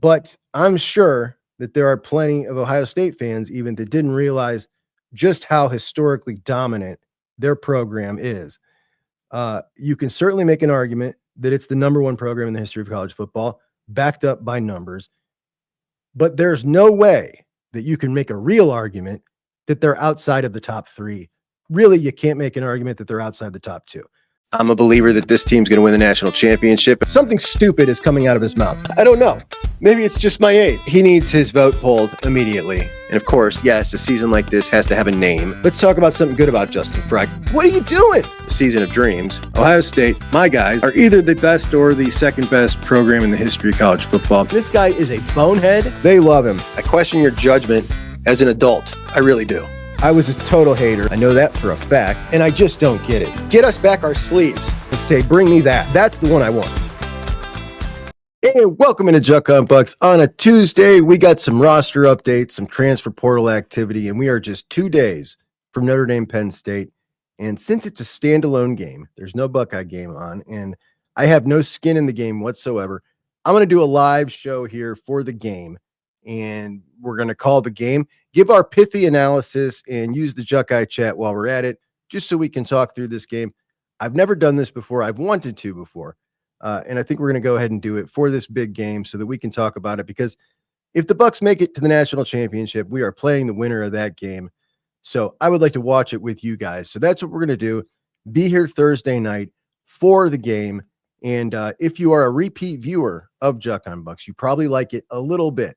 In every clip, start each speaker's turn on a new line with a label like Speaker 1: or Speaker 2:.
Speaker 1: But I'm sure that there are plenty of Ohio State fans even that didn't realize just how historically dominant their program is. You can certainly make an argument that it's the number one program in the history of college football, backed up by numbers. But there's no way that you can make a real argument that they're outside of the top three. Really, you can't make an argument that they're outside the top two. I'm a believer that this team's going to win the national championship. Something stupid is coming out of his mouth. I don't know. Maybe it's just my age. He needs his vote pulled immediately. And of course, yes, a season like this has to have a name. Let's talk about something good about Justin Frye. What are you doing? The season of dreams. Ohio State, my guys, are either the best or the second best program in the history of college football. This guy is a bonehead. They love him. I question your judgment as an adult. I really do. I was a total hater. I know that for a fact, and I just don't get it. Get us back our sleeves and say, bring me that. That's the one I want. And welcome into Juckonbucks on a Tuesday. We got some roster updates, some transfer portal activity, and we are just 2 days from Notre Dame Penn State. And since it's a standalone game, there's no Buckeye game on, and I have no skin in the game whatsoever. I'm going to do a live show here for the game, and we're going to call the game, give our pithy analysis, and use the Juckeye chat while we're at it, just so we can talk through this game. I've never done this before. I've wanted to before. And I think we're going to go ahead and do it for this big game so that we can talk about it, because if the Bucks make it to the national championship, we are playing the winner of that game. So I would like to watch it with you guys. So that's what we're going to do. Be here Thursday night for the game. And if you are a repeat viewer of Juckonbucks, you probably like it a little bit.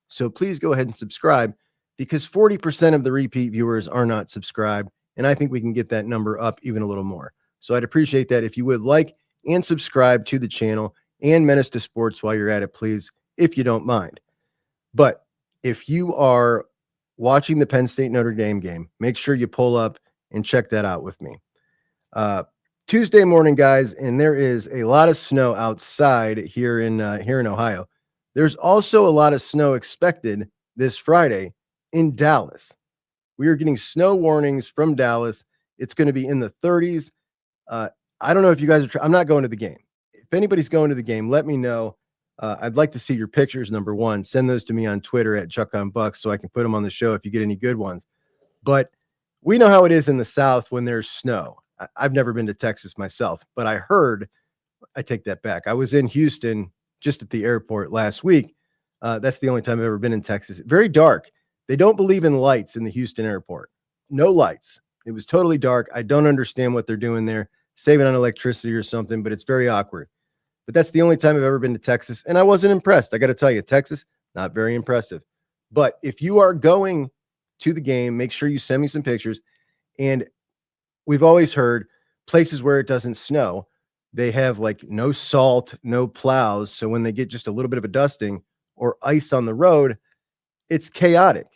Speaker 1: So please go ahead and subscribe, because 40% of the repeat viewers are not subscribed. And I think we can get that number up even a little more. So I'd appreciate that if you would like and subscribe to the channel and Menace to Sports while you're at it, please, if you don't mind. But if you are watching the Penn State Notre Dame game, make sure you pull up and check that out with me. Tuesday morning, guys, and there is a lot of snow outside here in Ohio. There's also a lot of snow expected this Friday in Dallas. We are getting snow warnings from Dallas. It's going to be in the 30s. I don't know if you guys are I'm not going to the game. If anybody's going to the game, let me know. I'd like to see your pictures, number one. Send those to me on Twitter at Juckonbucks so I can put them on the show if you get any good ones. But we know how it is in the South when there's snow. I've never been to Texas myself, but I take that back. I was in Houston just at the airport last week. That's the only time I've ever been in Texas. Very dark. They don't believe in lights in the Houston airport. No lights. It was totally dark. I don't understand what they're doing there, saving on electricity or something, but it's very awkward. But that's the only time I've ever been to Texas, and I wasn't impressed. I got to tell you, Texas, not very impressive. But if you are going to the game, make sure you send me some pictures. And we've always heard places where it doesn't snow, they have like no salt, no plows. So when they get just a little bit of a dusting or ice on the road, it's chaotic.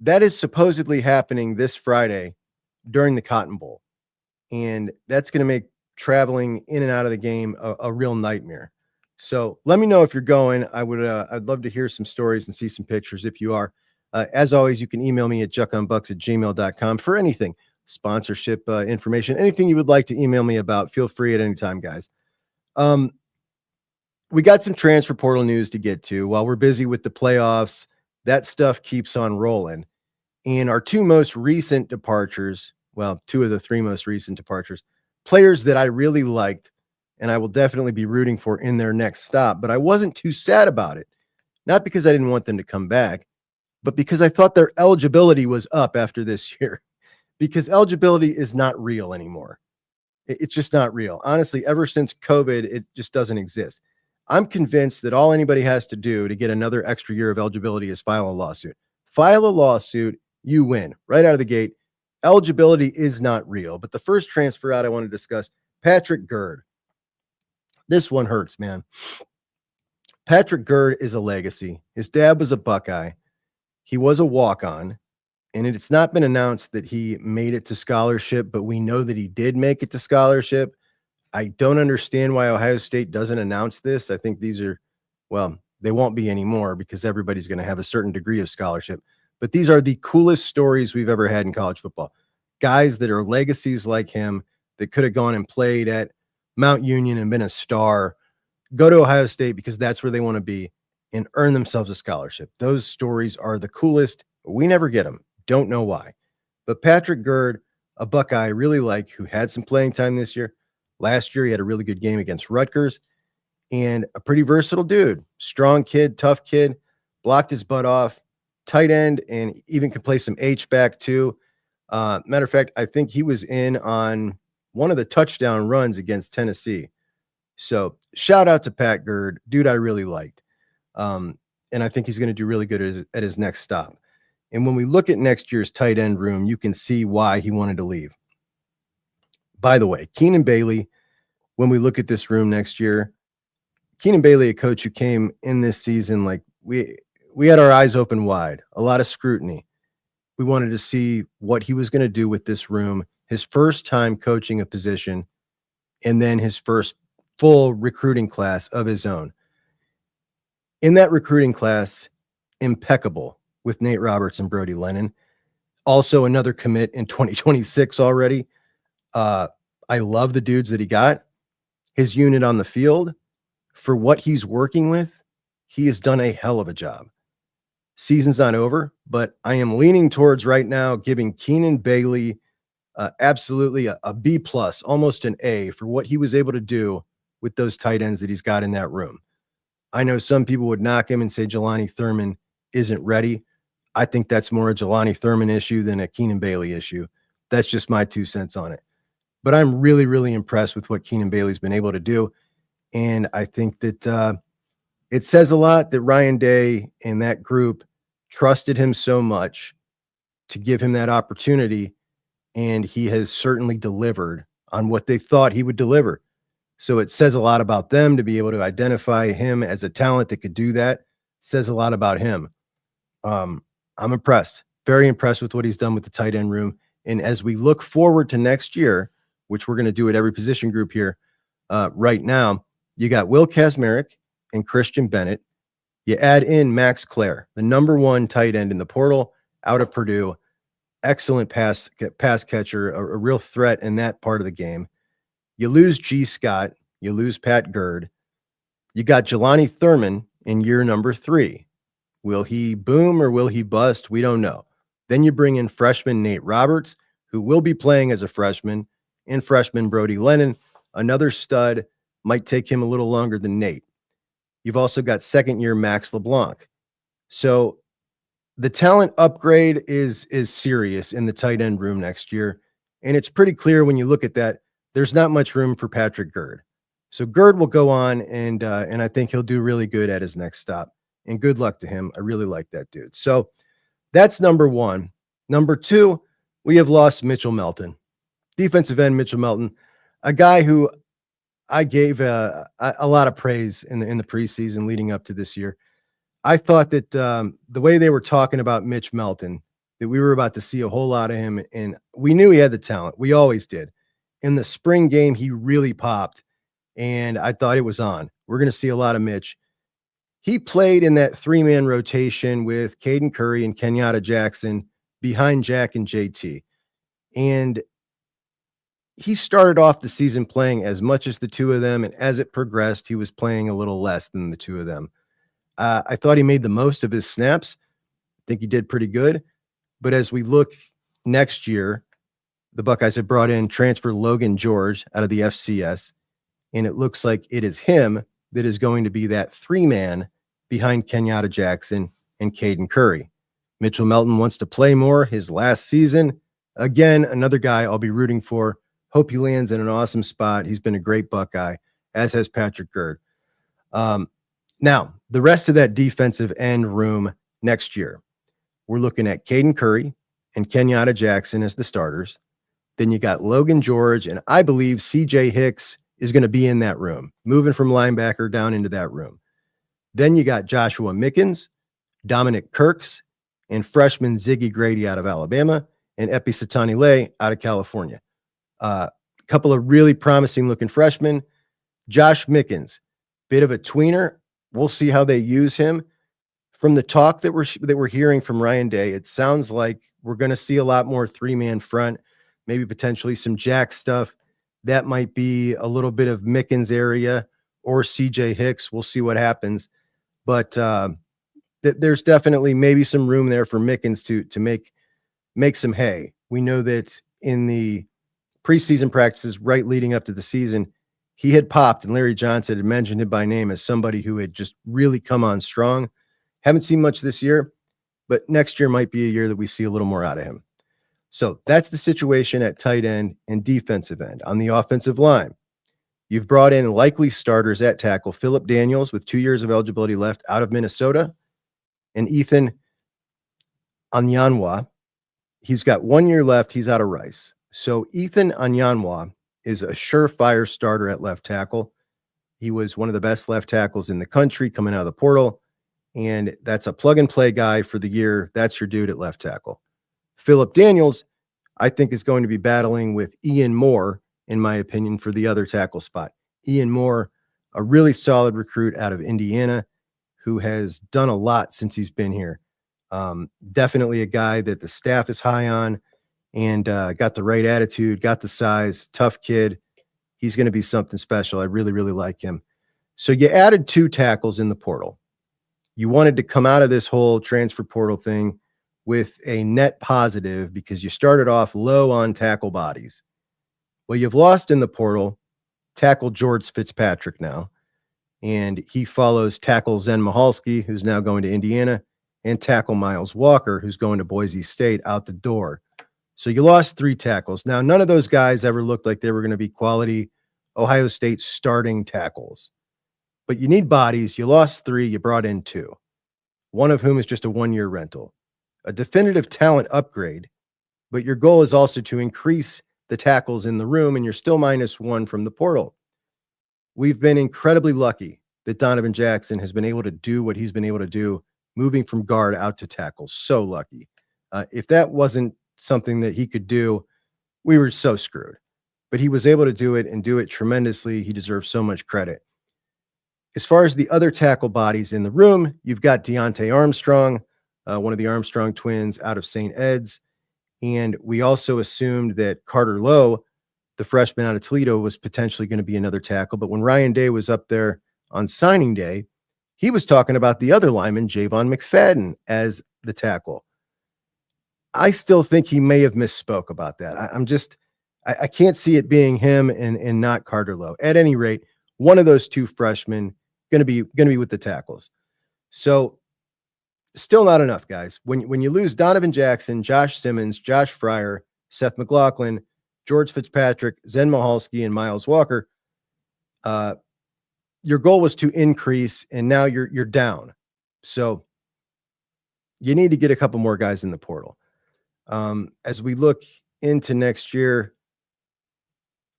Speaker 1: That is supposedly happening this Friday during the Cotton Bowl. And that's going to make traveling in and out of the game a real nightmare. So let me know if you're going. I'd love to hear some stories and see some pictures if you are. As always, you can email me at juckonbucks@gmail.com for anything, sponsorship information, anything you would like to email me about. Feel free at any time, guys. We got some transfer portal news to get to while we're busy with the playoffs. That stuff keeps on rolling. And our two most recent departures, well, two of the three most recent departures, players that I really liked and I will definitely be rooting for in their next stop, but I wasn't too sad about it. Not because I didn't want them to come back, but because I thought their eligibility was up after this year. Because eligibility is not real anymore. It's just not real. Honestly, ever since COVID, it just doesn't exist. I'm convinced that all anybody has to do to get another extra year of eligibility is file a lawsuit. File a lawsuit, you win right out of the gate. Eligibility is not real. But the first transfer out I want to discuss, Patrick Gurd. This one hurts, man. Patrick Gurd is a legacy. His dad was a Buckeye. He was a walk-on. And it's not been announced that he made it to scholarship, but we know that he did make it to scholarship. I don't understand why Ohio State doesn't announce this. I think these are, well, they won't be anymore because everybody's going to have a certain degree of scholarship. But these are the coolest stories we've ever had in college football. Guys that are legacies like him that could have gone and played at Mount Union and been a star, go to Ohio State because that's where they want to be. and earn themselves a scholarship. Those stories are the coolest. We never get them. Don't know why. But Patrick Gurd, a Buckeye I really like, who had some playing time this year. Last year, he had a really good game against Rutgers, and a pretty versatile dude. Strong kid, tough kid, blocked his butt off, tight end, and even can play some H-back too. Matter of fact, I think he was in on one of the touchdown runs against Tennessee. So shout out to Pat Gurd, dude I really liked. And I think he's going to do really good at his next stop. And when we look at next year's tight end room, you can see why he wanted to leave. By the way, Keenan Bailey, when we look at this room next year, Keenan Bailey, a coach who came in this season, like we had our eyes open wide, a lot of scrutiny. We wanted to see what he was going to do with this room, his first time coaching a position, and then his first full recruiting class of his own. In that recruiting class, impeccable with Nate Roberts and Brody Lennon. Also another commit in 2026 already. I love the dudes that he got. His unit on the field, for what he's working with, he has done a hell of a job. Season's not over, but I am leaning towards right now giving Keenan Bailey absolutely a B plus, almost an A for what he was able to do with those tight ends that he's got in that room. I know some people would knock him and say Jelani Thurman isn't ready. I think that's more a Jelani Thurman issue than a Keenan Bailey issue. That's just my 2 cents on it. But I'm really, really impressed with what Keenan Bailey's been able to do. And I think that it says a lot that Ryan Day and that group trusted him so much to give him that opportunity. And he has certainly delivered on what they thought he would deliver. So it says a lot about them to be able to identify him as a talent that could do that. Says a lot about him. I'm impressed, very impressed with what he's done with the tight end room. And as we look forward to next year, which we're going to do at every position group here right now, you got Will Kazmarek and Christian Bennett. You add in Max Clare, the number 1 tight end in the portal out of Purdue. Excellent pass catcher, a real threat in that part of the game. You lose G. Scott. You lose Pat Gurd. You got Jelani Thurman in year number 3. Will he boom or will he bust? We don't know. Then you bring in freshman Nate Roberts, who will be playing as a freshman, and freshman Brody Lennon, another stud. Might take him a little longer than Nate. You've also got second-year Max LeBlanc. So the talent upgrade is serious in the tight end room next year, and it's pretty clear when you look at that, there's not much room for Patrick Gurd. So Gurd will go on, and I think he'll do really good at his next stop. And good luck to him. I really like that dude. So that's number 1. Number 2, we have lost Mitchell Melton, defensive end Mitchell Melton, a guy who I gave a lot of praise in the preseason leading up to this year. I thought that the way they were talking about Mitch Melton, that we were about to see a whole lot of him, and we knew he had the talent. We always did. In the spring game, he really popped, and I thought it was on. We're going to see a lot of Mitch. He played in that 3-man rotation with Caden Curry and Kenyatta Jackson behind Jack and JT. And he started off the season playing as much as the 2 of them, and as it progressed, he was playing a little less than the 2 of them. I thought he made the most of his snaps. I think he did pretty good. But as we look next year, the Buckeyes have brought in transfer Logan George out of the FCS, and it looks like it is him that is going to be that 3-man behind Kenyatta Jackson and Caden Curry. Mitchell Melton wants to play more his last season. Again, another guy I'll be rooting for. Hope he lands in an awesome spot. He's been a great Buckeye, as has Patrick Gurd. Now, the rest of that defensive end room next year, we're looking at Caden Curry and Kenyatta Jackson as the starters. Then you got Logan George, and I believe CJ Hicks is going to be in that room, moving from linebacker down into that room. Then you got Joshua Mickens, Dominic Kirks, and freshman Ziggy Grady out of Alabama, and Epi Satani-Lay out of California. A couple of really promising looking freshmen. Josh Mickens, bit of a tweener. We'll see how they use him. From the talk that we're hearing from Ryan Day, it sounds like we're going to see a lot more 3-man front, maybe potentially some jack stuff. That might be a little bit of Mickens area or CJ Hicks. We'll see what happens. but there's definitely maybe some room there for Mickens to make some hay. We know that in the preseason practices right leading up to the season, he had popped, and Larry Johnson had mentioned him by name as somebody who had just really come on strong. Haven't seen much this year, but next year might be a year that we see a little more out of him. So that's the situation at tight end and defensive end. On the offensive line, you've brought in likely starters at tackle, Philip Daniels with 2 years of eligibility left out of Minnesota, and Ethan Anyanwa. He's got 1 year left. He's out of Rice. So Ethan Anyanwa is a surefire starter at left tackle. He was one of the best left tackles in the country coming out of the portal, and that's a plug-and-play guy for the year. That's your dude at left tackle. Philip Daniels, I think, is going to be battling with Ian Moore, in my opinion, for the other tackle spot. Ian Moore, a really solid recruit out of Indiana who has done a lot since he's been here. Definitely a guy that the staff is high on, and got the right attitude, got the size, tough kid. He's going to be something special. I really, really like him. So you added 2 tackles in the portal. You wanted to come out of this whole transfer portal thing with a net positive because you started off low on tackle bodies. Well, you've lost in the portal tackle George Fitzpatrick now, and he follows tackle Zen Mahalski, who's now going to Indiana, and tackle Miles Walker, who's going to Boise State, out the door. So you lost 3 tackles. Now, none of those guys ever looked like they were going to be quality Ohio State starting tackles. But you need bodies. You lost 3. You brought in 2, one of whom is just a 1-year rental. A definitive talent upgrade, but your goal is also to increase the tackles in the room, and you're still -1 from the portal. We've been incredibly lucky that Donovan Jackson has been able to do what he's been able to do, moving from guard out to tackle. So lucky. If that wasn't something that he could do, we were so screwed. But he was able to do it and do it tremendously. He deserves so much credit. As far as the other tackle bodies in the room, you've got Deontay Armstrong, one of the Armstrong twins out of St. Ed's. And we also assumed that Carter Lowe, the freshman out of Toledo, was potentially going to be another tackle. But when Ryan Day was up there on signing day, he was talking about the other lineman, Javon McFadden, as the tackle. I still think he may have misspoke about that. I can't see it being him and not Carter Lowe. At any rate, one of those 2 freshmen going to be with the tackles. So still not enough, guys. When you lose Donovan Jackson, Josh Simmons, Josh Fryer, Seth McLaughlin, George Fitzpatrick, Zen Mahalski, and Miles Walker, your goal was to increase, and now you're down. So you need to get a couple more guys in the portal. As we look into next year,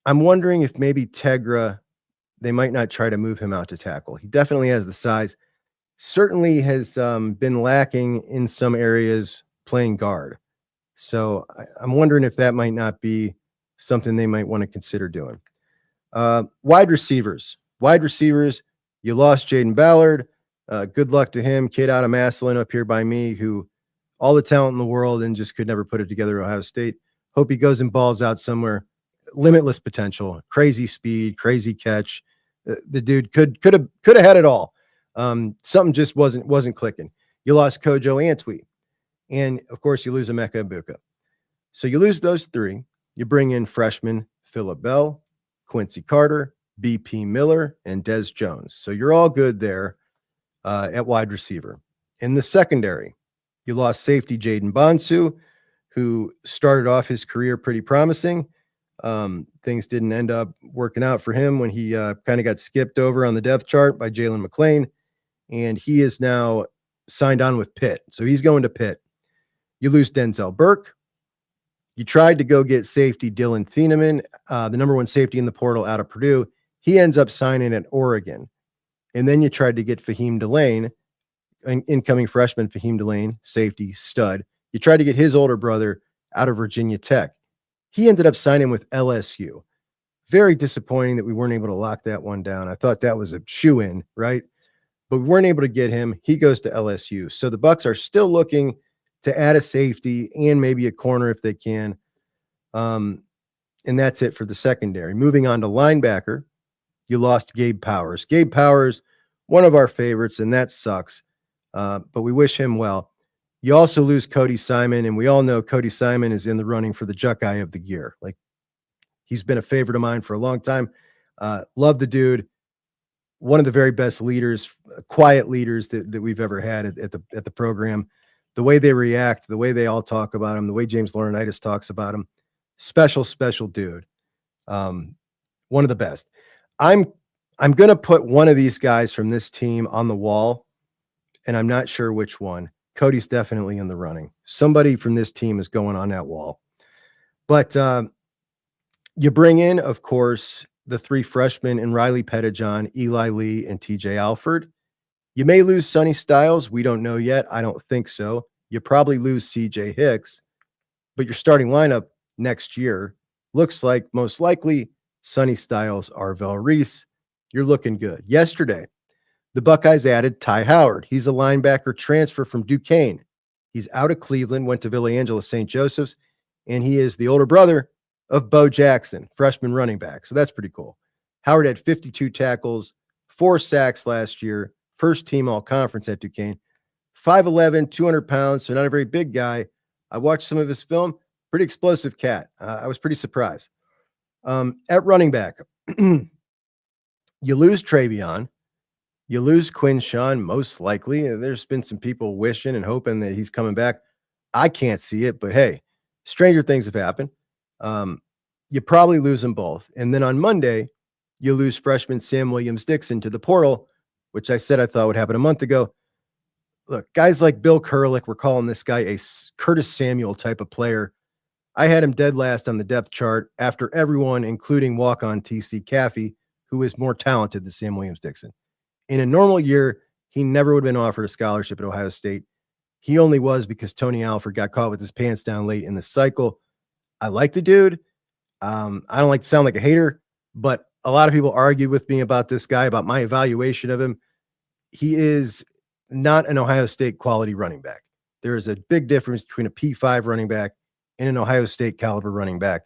Speaker 1: I'm wondering if maybe Tegra, they might not try to move him out to tackle. He definitely has the size. Certainly has been lacking in some areas playing guard. So I'm wondering if that might not be something they might want to consider doing. Wide receivers, you lost Jaden Ballard. Good luck to him, kid out of Massillon up here by me, who all the talent in the world and just could never put it together at Ohio State. Hope he goes and balls out somewhere. Limitless potential, crazy speed, crazy catch. The dude could have had it all. Something just wasn't clicking. You lost Kojo Antwi, and of course you lose Emeka Ibuka. So you lose those 3. You bring in freshman Phillip Bell, Quincy Carter, BP Miller, and Des Jones. So you're all good there at wide receiver. In the secondary, you lost safety Jaden Bonsu, who started off his career pretty promising. Things didn't end up working out for him when he kind of got skipped over on the depth chart by Jalen McLean, and he is now signed on with Pitt. So he's going to Pitt. You lose Denzel Burke. You tried to go get safety Dylan Thieneman, the number 1 safety in the portal out of Purdue. He ends up signing at Oregon. And then you tried to get Fahim Delane, an incoming freshman Fahim Delane, safety, stud. You tried to get his older brother out of Virginia Tech. He ended up signing with LSU. Very disappointing that we weren't able to lock that one down. I thought that was a shoe-in, right? But we weren't able to get him. He goes to LSU. So the Bucks are still looking to add a safety and maybe a corner if they can. And that's it for the secondary. Moving on to linebacker, you lost Gabe Powers. Gabe Powers one of our favorites, and that sucks. But we wish him well. You also lose Cody Simon, and we all know Cody Simon is in the running for the Juckeye of the year. Like, he's been a favorite of mine for a long time. Love the dude. One of the very best leaders, quiet leaders that we've ever had at the program. The way they react, the way they all talk about him, the way James Laurinaitis talks about him, special, special dude. One of the best. I'm I'm gonna put one of these guys from this team on the wall, and I'm not sure which one. Cody's definitely in the running. Somebody from this team is going on that wall. But you bring in, of course, the three freshmen in Riley Pettijohn, Eli Lee, and TJ Alford. You may lose Sonny Styles. We don't know yet. I don't think so. You probably lose CJ Hicks, but your starting lineup next year looks like most likely Sonny Styles, Arvell Reese. You're looking good. Yesterday, the Buckeyes added Ty Howard. He's a linebacker transfer from Duquesne. He's out of Cleveland, went to Villa Angela St. Joseph's, and he is the older brother of Bo Jackson, freshman running back. So that's pretty cool. Howard had 52 tackles, 4 sacks last year, first team all conference at Duquesne. 5'11, 200 pounds, so not a very big guy. I watched some of his film. Pretty explosive cat. I was pretty surprised. At running back, you lose Travion. You lose Quinshawn, most likely. There's been some people wishing and hoping that he's coming back. I can't see it, but hey, stranger things have happened. You probably lose them both. And then on Monday, you lose freshman Sam Williams-Dixon to the portal, which I said I thought would happen a month ago. Look, guys like Bill Kurlick, we're calling this guy a Curtis Samuel type of player. I had him dead last on the depth chart after everyone, including walk-on TC Caffey, who is more talented than Sam Williams-Dixon. In a normal year, he never would have been offered a scholarship at Ohio State. He only was because Tony Alford got caught with his pants down late in the cycle. I like the dude. I don't like to sound like a hater, but a lot of people argued with me about this guy, about my evaluation of him. He is not an Ohio State quality running back. There is a big difference between a P5 running back and an Ohio State caliber running back.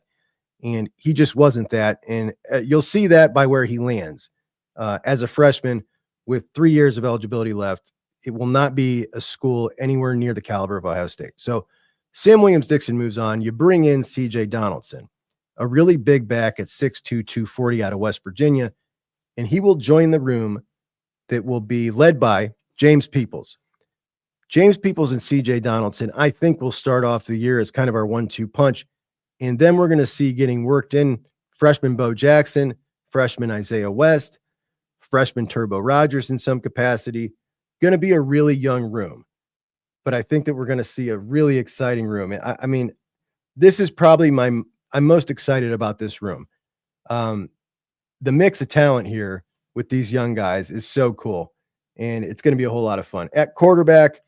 Speaker 1: And he just wasn't that. And you'll see that by where he lands. As a freshman with 3 years of eligibility left, it will not be a school anywhere near the caliber of Ohio State. So Sam Williams-Dixon moves on. You bring in CJ Donaldson, a really big back at 6'2", 240 out of West Virginia, and he will join the room that will be led by James Peoples. James Peoples and CJ Donaldson, I think, will start off the year as kind of our 1-2 punch. And then we're going to see getting worked in freshman Bo Jackson, freshman Isaiah West, freshman Turbo Rogers in some capacity. Going to be a really young room. But I think that we're going to see a really exciting room. I mean, this is probably I'm most excited about this room. The mix of talent here with these young guys is so cool. And it's going to be a whole lot of fun. At quarterback,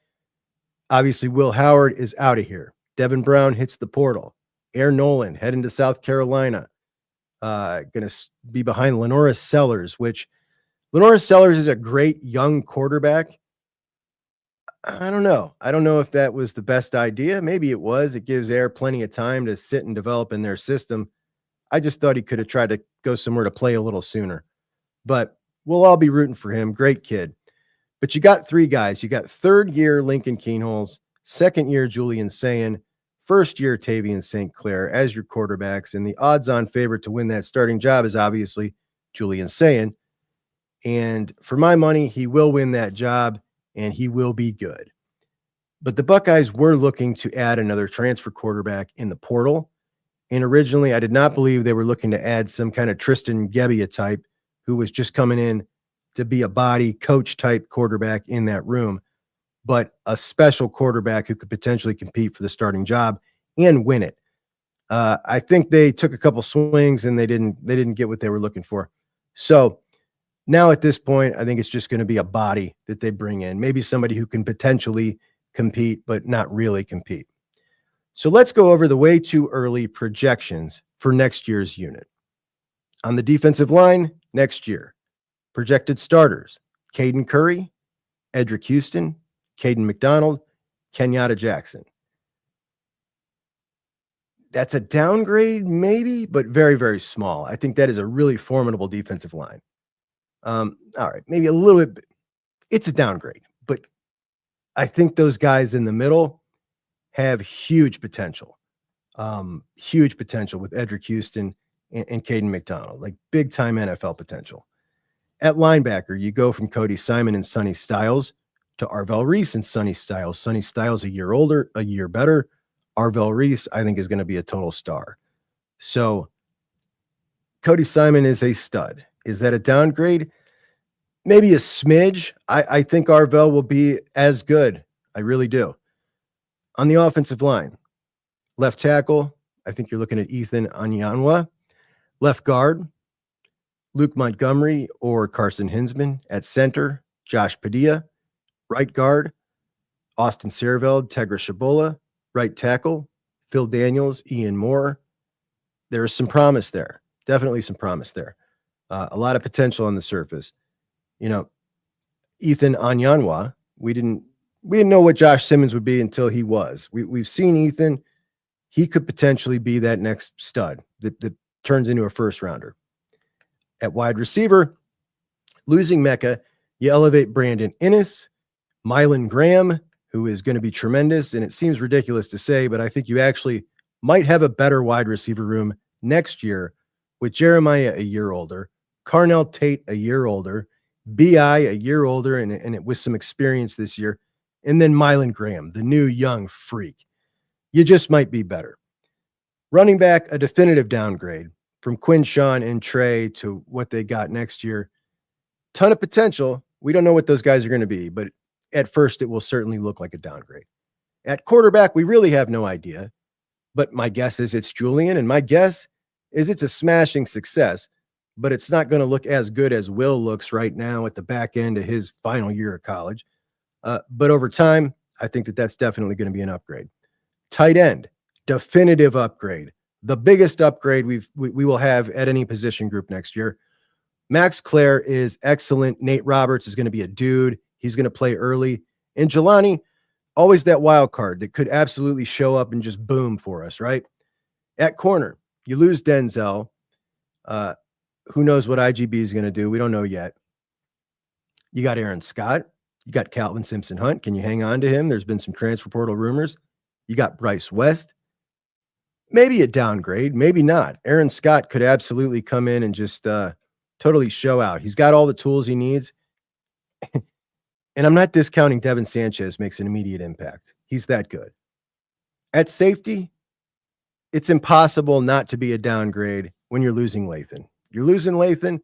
Speaker 1: obviously, Will Howard is out of here. Devin Brown hits the portal. Air Nolan heading to South Carolina. Going to be behind Lenoris Sellers, which Lenoris Sellers is a great young quarterback. I don't know. I don't know if that was the best idea. Maybe it was. It gives Air plenty of time to sit and develop in their system. I just thought he could have tried to go somewhere to play a little sooner. But we'll all be rooting for him. Great kid. But you got 3 guys. You got third-year Lincoln Keenholz, second-year Julian Sayin, first-year Tavian St. Clair as your quarterbacks. And the odds-on favorite to win that starting job is obviously Julian Sayin. And for my money, he will win that job, and he will be good. But the Buckeyes were looking to add another transfer quarterback in the portal. And originally, I did not believe they were looking to add some kind of Tristan Gebbia type who was just coming in to be a body coach type quarterback in that room, but a special quarterback who could potentially compete for the starting job and win it. I think they took a couple swings and they didn't get what they were looking for. So now at this point, I think it's just going to be a body that they bring in, maybe somebody who can potentially compete, but not really compete. So let's go over the way too early projections for next year's unit. On the defensive line, next year, projected starters: Caden Curry, Edric Houston, Caden McDonald, Kenyatta Jackson. That's a downgrade, maybe, but very, very small. I think that is a really formidable defensive line. All right, maybe a little bit. It's a downgrade, but I think those guys in the middle have huge potential with Edric Houston and Caden McDonald, like big time NFL potential. At linebacker, you go from Cody Simon and Sonny Styles to Arvell Reese and Sonny Styles. Sonny Styles a year older, a year better. Arvell Reese, I think, is going to be a total star. So Cody Simon is a stud. Is that a downgrade? Maybe a smidge. I think Arvell will be as good. I really do. On the offensive line, left tackle, I think you're looking at Ethan Anyanwa. Left guard, Luke Montgomery or Carson Hinsman. At center, Josh Padilla. Right guard, Austin Searveld, Tegra Shabola. Right tackle, Phil Daniels, Ian Moore. There is some promise there. Definitely some promise there. A lot of potential on the surface. You know, Ethan Anyanwa, we didn't know what Josh Simmons would be until he was. We've seen Ethan. He could potentially be that next stud that turns into a first rounder. At wide receiver, losing Mecca, you elevate Brandon Innes, Mylan Graham, who is going to be tremendous. And it seems ridiculous to say, but I think you actually might have a better wide receiver room next year with Jeremiah a year older, Carnell Tate a year older, B.I. a year older, and with some experience this year, and then Mylan Graham, the new young freak. You just might be better. Running back, a definitive downgrade from Quinshawn and Trey to what they got next year. Ton of potential. We don't know what those guys are going to be, but at first it will certainly look like a downgrade. At quarterback, we really have no idea, but my guess is it's Julian, and my guess is it's a smashing success, but it's not going to look as good as Will looks right now at the back end of his final year of college. But over time, I think that's definitely going to be an upgrade. Tight end, definitive upgrade. The biggest upgrade we will have at any position group next year. Max Clare is excellent. Nate Roberts is going to be a dude. He's going to play early. And Jelani, always that wild card that could absolutely show up and just boom for us, right? At corner, you lose Denzel. Who knows what IGB is going to do? We don't know yet. You got Aaron Scott. You got Calvin Simpson-Hunt. Can you hang on to him? There's been some transfer portal rumors. You got Bryce West. Maybe a downgrade, maybe not. Aaron Scott could absolutely come in and just totally show out. He's got all the tools he needs. And I'm not discounting Devin Sanchez makes an immediate impact. He's that good. At safety, it's impossible not to be a downgrade when you're losing Lathan. You're losing Lathan.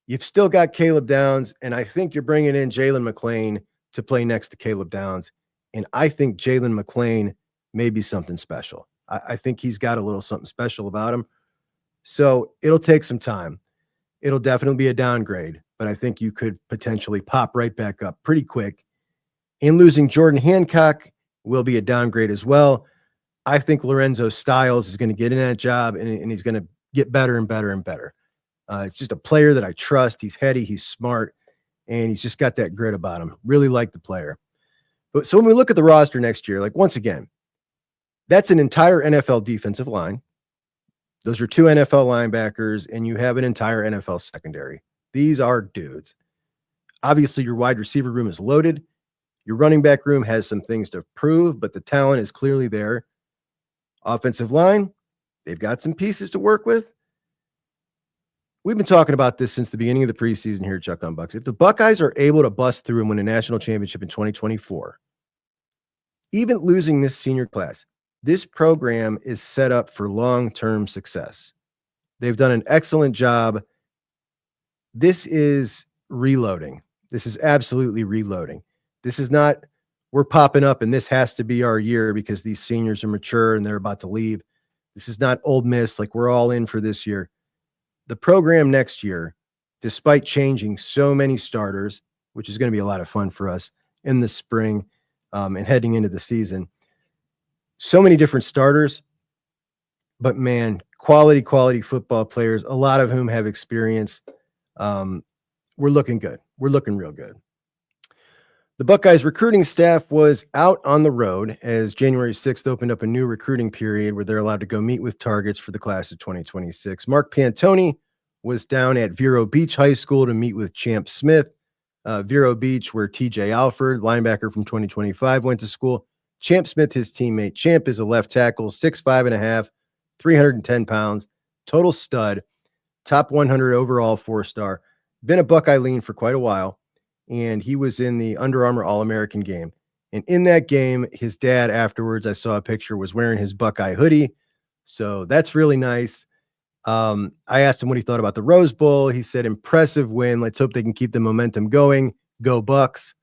Speaker 1: You've still got Caleb Downs, and I think you're bringing in Jalen McClain to play next to Caleb Downs. And I think Jalen McClain may be something special. I think he's got a little something special about him. So it'll take some time. It'll definitely be a downgrade, but I think you could potentially pop right back up pretty quick. And losing Jordan Hancock will be a downgrade as well. I think Lorenzo Styles is going to get in that job, and he's going to get better and better and better. It's just a player that I trust. He's heady, he's smart, and he's just got that grit about him. Really like the player. But so when we look at the roster next year, like once again, that's an entire NFL defensive line. Those are 2 NFL linebackers, and you have an entire NFL secondary. These are dudes. Obviously, your wide receiver room is loaded. Your running back room has some things to prove, but the talent is clearly there. Offensive line, they've got some pieces to work with. We've been talking about this since the beginning of the preseason here at Juckonbucks. If the Buckeyes are able to bust through and win a national championship in 2024, even losing this senior class, this program is set up for long-term success. They've done an excellent job. This is reloading. This is absolutely reloading. This is not, we're popping up and this has to be our year because these seniors are mature and they're about to leave. This is not Ole Miss, like we're all in for this year. The program next year, despite changing so many starters, which is going to be a lot of fun for us in the spring and heading into the season, so many different starters, but man, quality football players, a lot of whom have experience. We're looking good. We're looking real good. The Buckeyes recruiting staff was out on the road as January 6th opened up a new recruiting period where they're allowed to go meet with targets for the class of 2026. Mark Pantoni was down at Vero Beach High School to meet with Champ Smith, Vero Beach, where TJ Alford, linebacker from 2025, went to school. Champ Smith, his teammate. Champ is a left tackle, 6'5" and a half, 310 pounds, total stud, top 100 overall, 4-star. Been a Buckeye lean for quite a while, and he was in the Under Armour All-American game. And in that game, his dad afterwards, I saw a picture, was wearing his Buckeye hoodie. So that's really nice. I asked him what he thought about the Rose Bowl. He said, impressive win. Let's hope they can keep the momentum going. Go Bucks.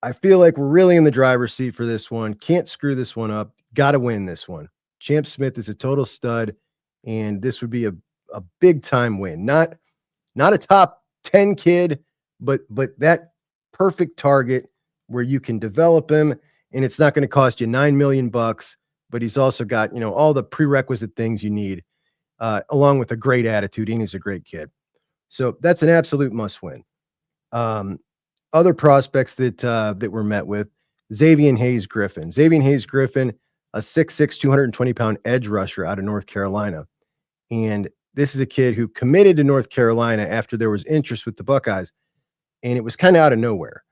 Speaker 1: I feel like we're really in the driver's seat for this one. Can't screw this one up. Got to win this one. Champ Smith is a total stud, and this would be a big time win. Not a top 10 kid, but that perfect target where you can develop him, and it's not going to cost you $9 million, but he's also got, all the prerequisite things you need, along with a great attitude, and he's a great kid. So that's an absolute must win. Other prospects that were met with, Xavier Hayes Griffin. Xavier Hayes Griffin, a 6'6", 220-pound edge rusher out of North Carolina. And this is a kid who committed to North Carolina after there was interest with the Buckeyes, and it was kind of out of nowhere.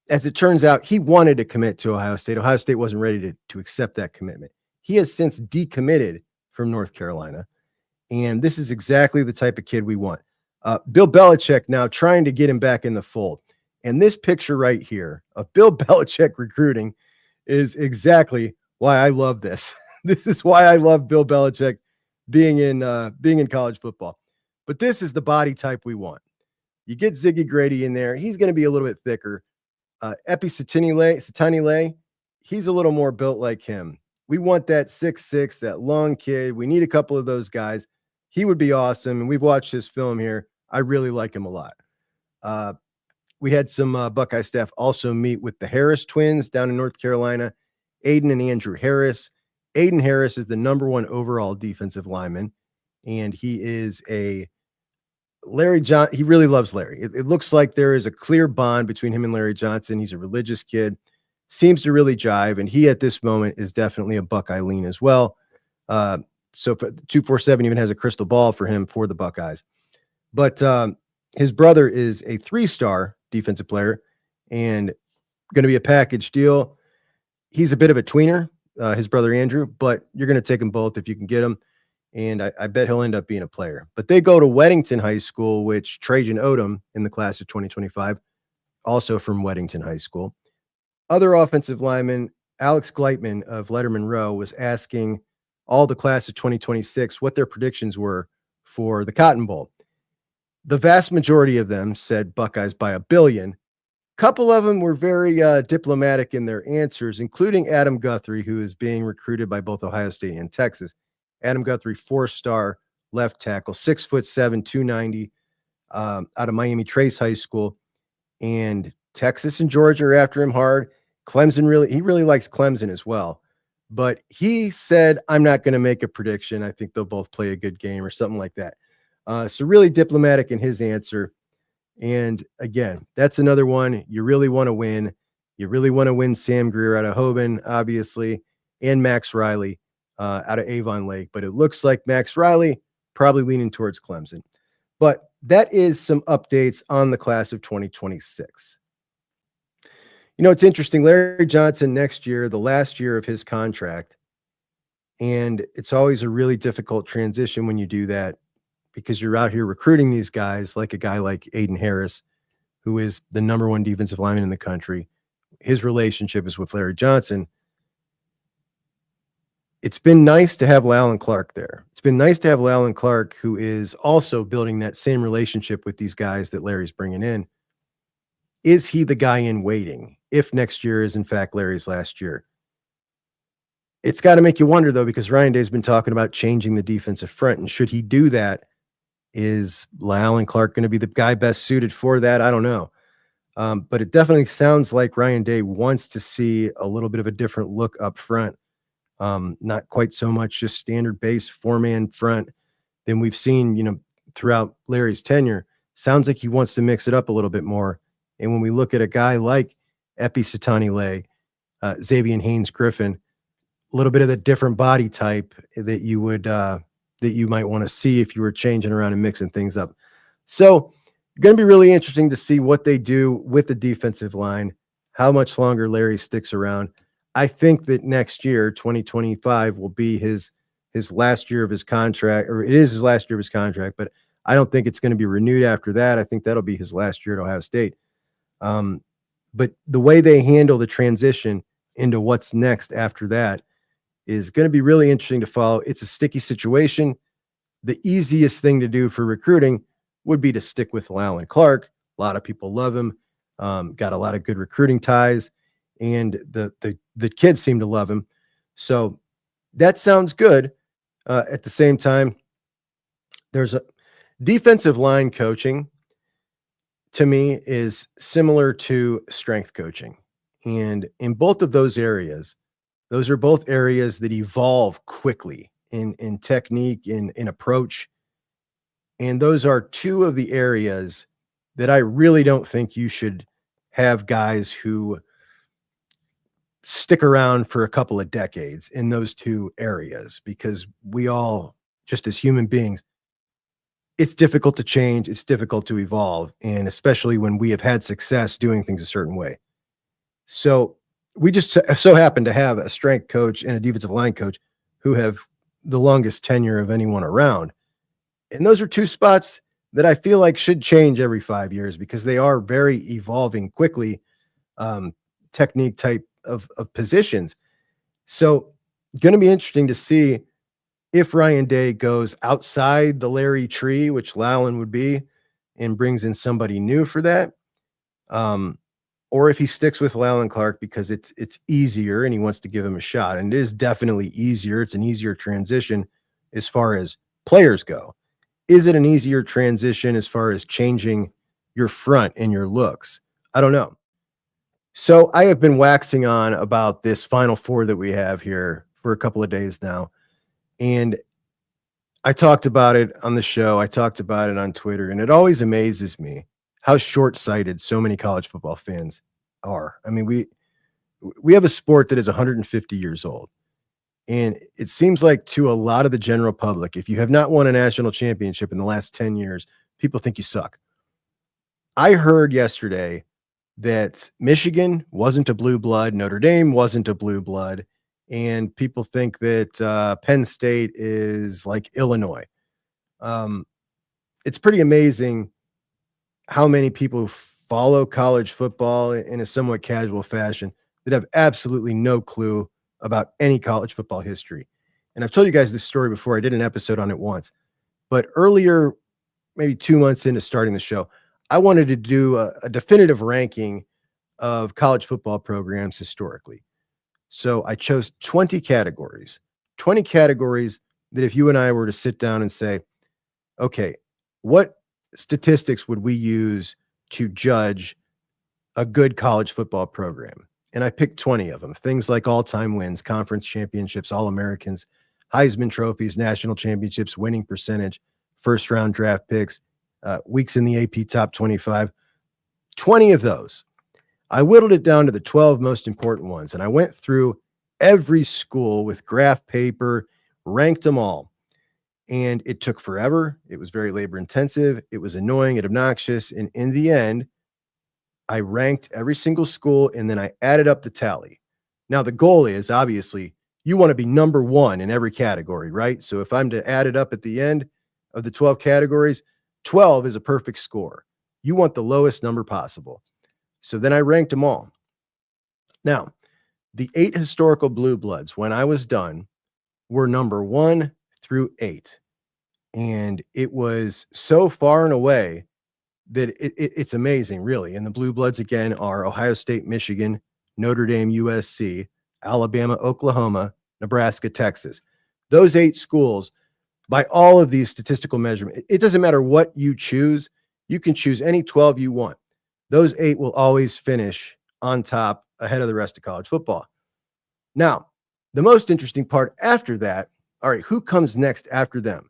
Speaker 1: As it turns out, he wanted to commit to Ohio State. Ohio State wasn't ready to accept that commitment. He has since decommitted from North Carolina, and this is exactly the type of kid we want. Bill Belichick now trying to get him back in the fold. And this picture right here of Bill Belichick recruiting is exactly why I love this. This is why I love Bill Belichick being in college football. But this is the body type we want. You get Ziggy Grady in there. He's going to be a little bit thicker. Epi Satani, he's a little more built like him. We want that 6'6", that long kid. We need a couple of those guys. He would be awesome. And we've watched his film here. I really like him a lot. We had some Buckeye staff also meet with the Harris twins down in North Carolina, Aiden and Andrew Harris. Aiden Harris is the #1 overall defensive lineman, and he is a Larry John. He really loves Larry. It looks like there is a clear bond between him and Larry Johnson. He's a religious kid, seems to really jive, and he at this moment is definitely a Buckeye lean as well. So 247 even has a crystal ball for him for the Buckeyes. But his brother is a 3-star defensive player and going to be a package deal. He's a bit of a tweener, his brother Andrew, but you're going to take them both if you can get them. And I bet he'll end up being a player. But they go to Weddington High School, which Trajan Odom in the class of 2025, also from Weddington High School. Other offensive linemen, Alex Gleitman of Letterman Row was asking all the class of 2026 what their predictions were for the Cotton Bowl. The vast majority of them said Buckeyes by $1 billion. A couple of them were very diplomatic in their answers, including Adam Guthrie, who is being recruited by both Ohio State and Texas. Adam Guthrie, 4-star left tackle, 6'7", 290, out of Miami Trace High School. And Texas and Georgia are after him hard. Clemson he really likes Clemson as well. But he said, I'm not going to make a prediction. I think they'll both play a good game or something like that. So really diplomatic in his answer. And again, that's another one you really want to win. You really want to win Sam Greer out of Hoban, obviously, and Max Riley out of Avon Lake. But it looks like Max Riley probably leaning towards Clemson. But that is some updates on the class of 2026. It's interesting. Larry Johnson next year, the last year of his contract, and it's always a really difficult transition when you do that because you're out here recruiting these guys like a guy like Aiden Harris, who is the #1 defensive lineman in the country. His relationship is with Larry Johnson. It's been nice to have Lallen Clark there. It's been nice to have Lallen Clark, who is also building that same relationship with these guys that Larry's bringing in. Is he the guy in waiting if next year is in fact Larry's last year? It's got to make you wonder, though, because Ryan Day's been talking about changing the defensive front. And should he do that, is Lallen Clark going to be the guy best suited for that? I don't know. But it definitely sounds like Ryan Day wants to see a little bit of a different look up front. Not quite so much just standard base 4-man front than we've seen, throughout Larry's tenure. Sounds like he wants to mix it up a little bit more. And when we look at a guy like Epi Satani, Xavier Haynes Griffin, a little bit of the different body type that you might want to see if you were changing around and mixing things up. So Going to be really interesting to see what they do with the defensive line, how much longer Larry sticks around. I think that next year, 2025, will be his last year of his contract, or it is his last year of his contract, but I don't think it's going to be renewed after that. I think that'll be his last year at Ohio State. Um, but the way they handle the transition into what's next after that is going to be really interesting to follow. It's a sticky situation. The easiest thing to do for recruiting would be to stick with Alan Clark. A lot of people love him. Got a lot of good recruiting ties, and the kids seem to love him. So that sounds good. At the same time, there's a defensive line coaching to me is similar to strength coaching. And in both of those areas, those are both areas that evolve quickly in technique, in approach. And those are two of the areas that I really don't think you should have guys who stick around for a couple of decades in those two areas, because we all, just as human beings, it's difficult to change. It's difficult to evolve. And especially when we have had success doing things a certain way. So we just so happen to have a strength coach and a defensive line coach who have the longest tenure of anyone around. And those are two spots that I feel like should change every 5 years, because they are very evolving quickly, technique type of positions. So going to be interesting to see if Ryan Day goes outside the Larry tree, which Lowland would be, and brings in somebody new for that. Or if he sticks with Lowland Clark because it's easier and he wants to give him a shot. And it is definitely easier. It's an easier transition as far as players go. Is it an easier transition as far as changing your front and your looks? I don't know. So I have been waxing on about this Final Four that we have here for a couple of days now. And I talked about it on the show. I talked about it on Twitter, and it always amazes me how short-sighted so many college football fans are. I mean, we have a sport that is 150 years old. And it seems like to a lot of the general public, if you have not won a national championship in the last 10 years, people think you suck. I heard yesterday that Michigan wasn't a blue blood, Notre Dame wasn't a blue blood, and people think that Penn State is like Illinois. It's pretty amazing how many people follow college football in a somewhat casual fashion that have absolutely no clue about any college football history. And I've told you guys this story before. I did an episode on it once, but earlier, maybe 2 months into starting the show, I wanted to do a definitive ranking of college football programs historically. So I chose 20 categories that if you and I were to sit down and say, okay, what statistics would we use to judge a good college football program? And I picked 20 of them. Things like all-time wins, conference championships, All-Americans, Heisman trophies, national championships, winning percentage, first-round draft picks, weeks in the AP top 25. 20 of those. I whittled it down to the 12 most important ones, and I went through every school with graph paper, ranked them all. And it took forever. It was very labor intensive. It was annoying and obnoxious. And in the end, I ranked every single school and then I added up the tally. Now, the goal is obviously you want to be number one in every category, right? So if I'm to add it up at the end of the 12 categories, 12 is a perfect score. You want the lowest number possible. So then I ranked them all. Now, the 8 historical blue bloods, when I was done, were number 1 through 8. And it was so far and away that it's amazing, really. And the blue bloods, again, are Ohio State, Michigan, Notre Dame, USC, Alabama, Oklahoma, Nebraska, Texas. Those 8 schools, by all of these statistical measurements, it doesn't matter what you choose. You can choose any 12 you want. Those 8 will always finish on top ahead of the rest of college football. Now, the most interesting part after that, all right, who comes next after them?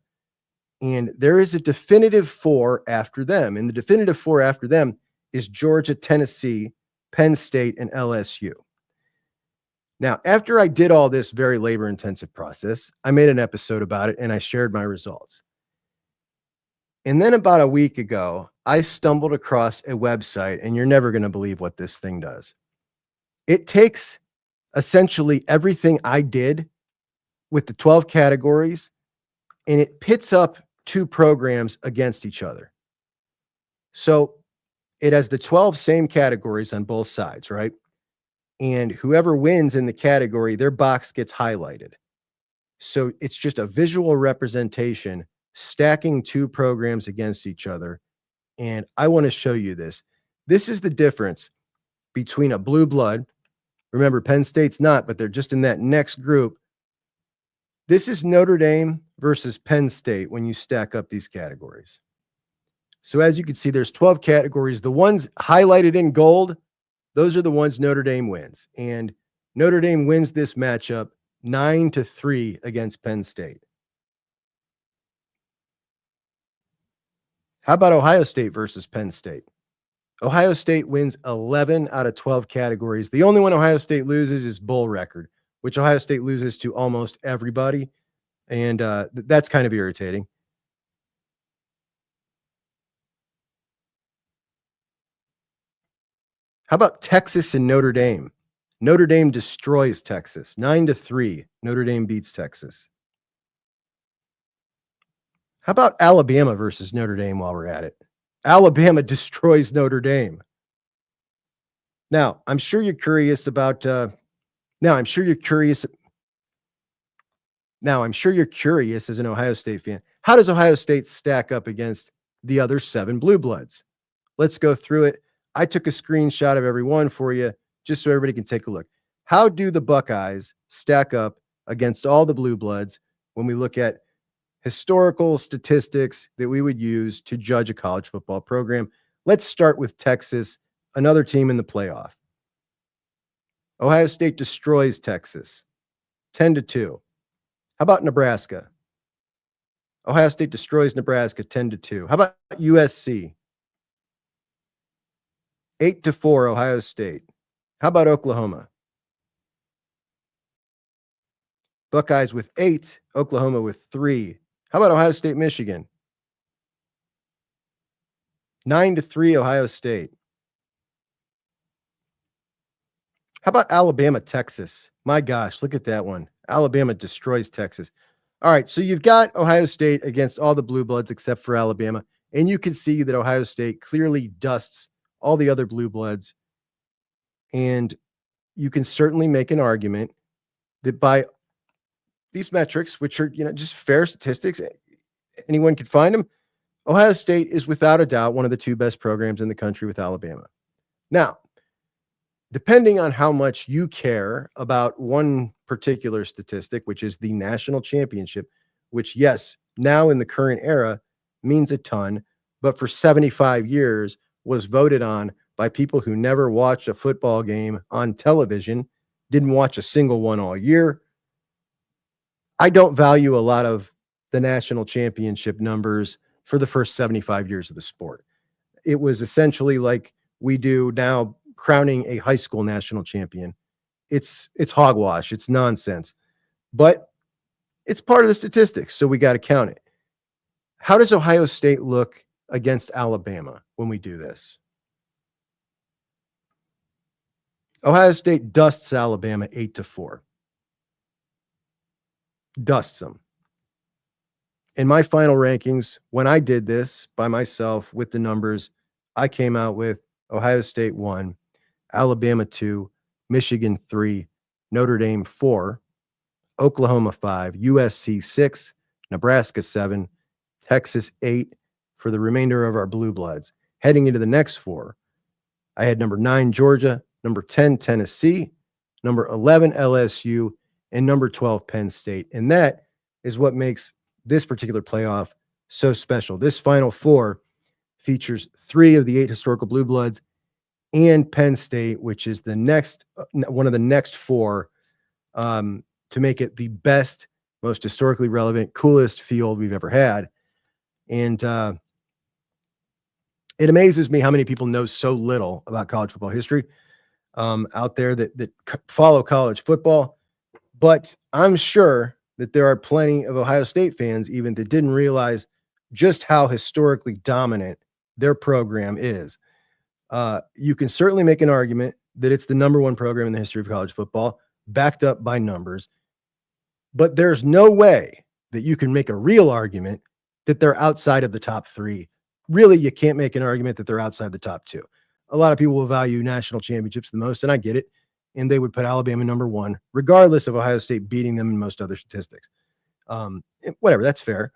Speaker 1: And there is a definitive 4 after them. And the definitive 4 after them is Georgia, Tennessee, Penn State, and LSU. Now, after I did all this very labor-intensive process, I made an episode about it and I shared my results. And then about a week ago, I stumbled across a website, and you're never going to believe what this thing does. It takes essentially everything I did with the 12 categories, and it pits up two programs against each other. So it has the 12 same categories on both sides, right? And whoever wins in the category, their box gets highlighted. So it's just a visual representation stacking two programs against each other. And I want to show you this. This is the difference between a blue blood. Remember, Penn State's not, but they're just in that next group. This is Notre Dame versus Penn State when you stack up these categories. So as you can see, there's 12 categories. The ones highlighted in gold, those are the ones Notre Dame wins. And Notre Dame wins this matchup 9-3 against Penn State. How about Ohio State versus Penn State? Ohio State wins 11 out of 12 categories. The only one Ohio State loses is bowl record, which Ohio State loses to almost everybody. And that's kind of irritating. How about Texas and Notre Dame? Notre Dame destroys Texas 9-3. Notre Dame beats Texas. How about Alabama versus Notre Dame while we're at it? Alabama destroys Notre Dame. Now, I'm sure you're curious about now I'm sure you're curious as an Ohio State fan. How does Ohio State stack up against the other 7 blue bloods? Let's go through it. I took a screenshot of every one for you just so everybody can take a look. How do the Buckeyes stack up against all the blue bloods when we look at historical statistics that we would use to judge a college football program? Let's start with Texas, another team in the playoff. Ohio State destroys Texas 10-2. How about Nebraska? Ohio State destroys Nebraska 10-2. How about USC? 8-4 Ohio State. How about Oklahoma? Buckeyes with 8, Oklahoma with 3. How about Ohio State, Michigan? 9-3 Ohio State. How about Alabama, Texas? My gosh, look at that one. Alabama destroys Texas. All right, so you've got Ohio State against all the blue bloods except for Alabama, and you can see that Ohio State clearly dusts all the other blue bloods. And you can certainly make an argument that by these metrics, which are, just fair statistics, anyone can find them, Ohio State is without a doubt one of the 2 best programs in the country with Alabama. Now, depending on how much you care about one particular statistic, which is the national championship, which, yes, now in the current era means a ton, but for 75 years was voted on by people who never watched a football game on television, didn't watch a single one all year. I don't value a lot of the national championship numbers for the first 75 years of the sport. It was essentially like we do now crowning a high school national champion. It's hogwash. It's nonsense, but it's part of the statistics. So we got to count it. How does Ohio State look against Alabama when we do this? Ohio State dusts Alabama 8-4. Dusts them. In my final rankings, when I did this by myself with the numbers, I came out with Ohio State 1, Alabama 2, Michigan 3, Notre Dame 4, Oklahoma 5, USC 6, Nebraska 7, Texas 8 for the remainder of our blue bloods. Heading into the next 4, I had number 9, Georgia, number 10, Tennessee, number 11, LSU, and number 12, Penn State. And that is what makes this particular playoff so special. This Final Four features 3 of the 8 historical blue bloods and Penn State, which is the next one of the next 4 to make it the best, most historically relevant, coolest field we've ever had. And it amazes me how many people know so little about college football history out there that follow college football. But I'm sure that there are plenty of Ohio State fans even that didn't realize just how historically dominant their program is. You can certainly make an argument that it's the number one program in the history of college football, backed up by numbers. But there's no way that you can make a real argument that they're outside of the top three. Really, you can't make an argument that they're outside the top two. A lot of people will value national championships the most, and I get it. And they would put Alabama number one, regardless of Ohio State beating them in most other statistics. Whatever, that's fair.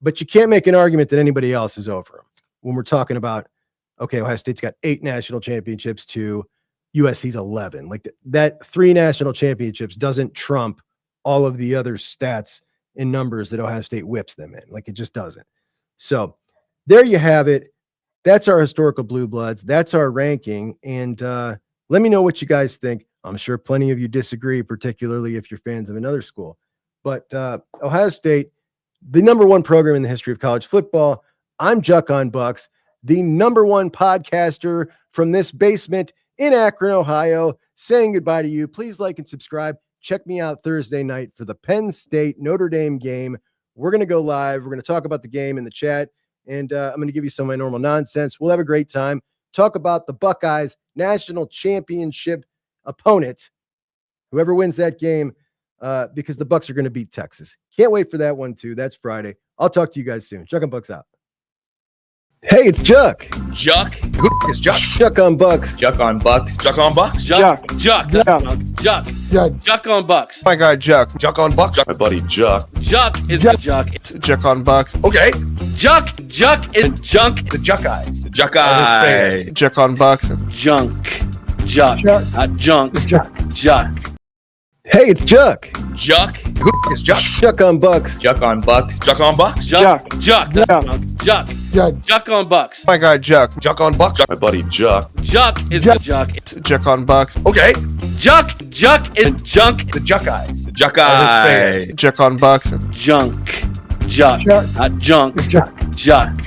Speaker 1: But you can't make an argument that anybody else is over them. When we're talking about, okay, Ohio State's got 8 national championships to USC's 11. Like that 3 national championships doesn't trump all of the other stats and numbers that Ohio State whips them in. Like it just doesn't. So there you have it. That's our historical blue bloods. That's our ranking. And let me know what you guys think. I'm sure plenty of you disagree, particularly if you're fans of another school. But Ohio State, the number one program in the history of college football. I'm Juckonbucks, the number one podcaster from this basement in Akron, Ohio, saying goodbye to you. Please like and subscribe. Check me out Thursday night for the Penn State Notre Dame game. We're going to go live. We're going to talk about the game in the chat, and I'm going to give you some of my normal nonsense. We'll have a great time. Talk about the Buckeyes national championship opponent, whoever wins that game, because the Bucks are going to beat Texas. Can't wait for that one too. That's Friday. I'll talk to you guys soon. Juckonbucks out. Hey, it's Juck.
Speaker 2: Juck? Who is Juck?
Speaker 1: Juckonbucks.
Speaker 2: Juckonbucks. Juckonbucks?
Speaker 3: Juck.
Speaker 2: Juckonbucks.
Speaker 3: My guy, Juck.
Speaker 2: Juckonbucks.
Speaker 4: My buddy Juck.
Speaker 2: Juck is the Juck.
Speaker 3: It's Juckonbucks.
Speaker 2: Okay. Juck is junk.
Speaker 4: The Juckeyes.
Speaker 2: Juckeyes.
Speaker 3: Juckonbucks.
Speaker 2: Junk. Juck. Not junk. Juck.
Speaker 1: Hey, it's Juck.
Speaker 2: Juck? Who is Juck?
Speaker 1: Juckonbucks.
Speaker 4: Juckonbucks.
Speaker 2: Juckonbucks? Juck. Juckonbucks.
Speaker 3: My guy, Juck.
Speaker 2: Juckonbucks.
Speaker 4: My buddy Juck.
Speaker 2: Juck is the Juck.
Speaker 3: It's Juckonbucks.
Speaker 2: Okay. Juck is junk.
Speaker 4: The Juckeyes.
Speaker 2: Juckeyes.
Speaker 3: Juckonbucks.
Speaker 2: Junk. Juck. Not junk. Juck.